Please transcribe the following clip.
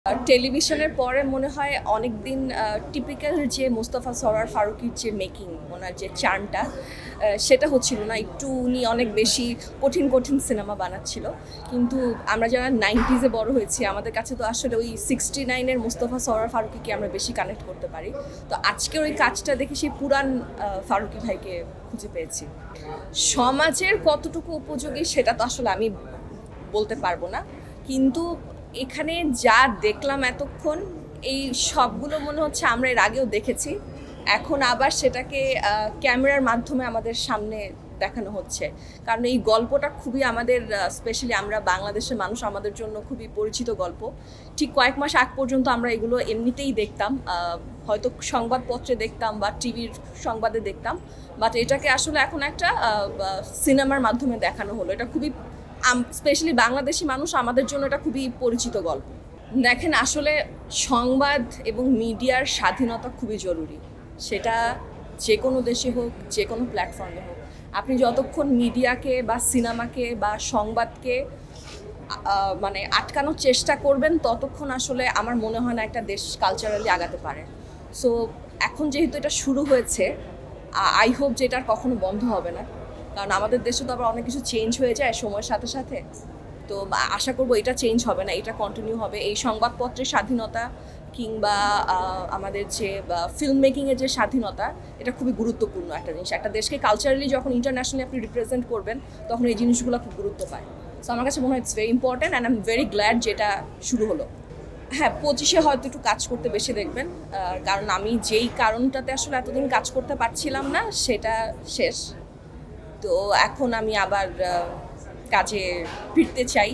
টেলিভিশনের পরে মনে হয় অনেক দিন টিপিক্যাল যে মোস্তফা সরোয়ার ফারুকীর যে মেকিং, ওনার যে চার্মটা সেটা হচ্ছিল না। একটু উনি অনেক বেশি কঠিন কঠিন সিনেমা বানাচ্ছিল। কিন্তু আমরা যারা 90s বড় হয়েছি, আমাদের কাছে তো আসলে ওই 69-এর মোস্তফা সরোয়ার ফারুকীকে আমরা বেশি কানেক্ট করতে পারি। তো আজকের ওই কাজটা দেখে সেই পুরান ফারুকী ভাইকে খুঁজে পেয়েছি। সমাজের কতটুকু উপযোগী সেটা তো আসলে আমি বলতে পারবো না, কিন্তু এখানে যা দেখলাম এতক্ষণ, এই সবগুলো মনে হচ্ছে আমরা এর আগেও দেখেছি। এখন আবার সেটাকে ক্যামেরার মাধ্যমে আমাদের সামনে দেখানো হচ্ছে, কারণ এই গল্পটা খুবই আমাদের, স্পেশালি আমরা বাংলাদেশের মানুষ, আমাদের জন্য খুবই পরিচিত গল্প। ঠিক কয়েক মাস আগ পর্যন্ত আমরা এগুলো এমনিতেই দেখতাম, হয়তো সংবাদপত্রে দেখতাম বা টিভির সংবাদে দেখতাম, বাট এটাকে আসলে এখন একটা সিনেমার মাধ্যমে দেখানো হলো। এটা খুবই, স্পেশালি বাংলাদেশি মানুষ, আমাদের জন্য এটা খুবই পরিচিত গল্প। দেখেন, আসলে সংবাদ এবং মিডিয়ার স্বাধীনতা খুবই জরুরি। সেটা যে কোনো দেশে হোক, যে কোনো প্ল্যাটফর্মে হোক, আপনি যতক্ষণ মিডিয়াকে বা সিনেমাকে বা সংবাদকে মানে আটকানোর চেষ্টা করবেন, ততক্ষণ আসলে আমার মনে হয় না একটা দেশ কালচারালি আগাতে পারে। সো এখন যেহেতু এটা শুরু হয়েছে, আই হোপ যে এটার কখনো বন্ধ হবে না, কারণ আমাদের দেশে তো আবার অনেক কিছু চেঞ্জ হয়ে যায় সময়ের সাথে সাথে। তো আশা করবো এটা চেঞ্জ হবে না, এটা কন্টিনিউ হবে। এই সংবাদপত্রের স্বাধীনতা কিংবা আমাদের যে ফিল্ম মেকিংয়ের যে স্বাধীনতা, এটা খুবই গুরুত্বপূর্ণ একটা জিনিস। একটা দেশকে কালচারালি যখন ইন্টারন্যাশনালি আপনি রিপ্রেজেন্ট করবেন, তখন এই জিনিসগুলো খুব গুরুত্ব পায়। সো আমার কাছে মনে হয় it's very important and I am very glad যেটা শুরু হলো। হ্যাঁ, 25-এ হয়তো একটু কাজ করতে বেশি দেখবেন, কারণ আমি যেই কারণটাতে আসলে এতদিন কাজ করতে পারছিলাম না সেটা শেষ। তো এখন আমি আবার কাজে ফিরতে চাই।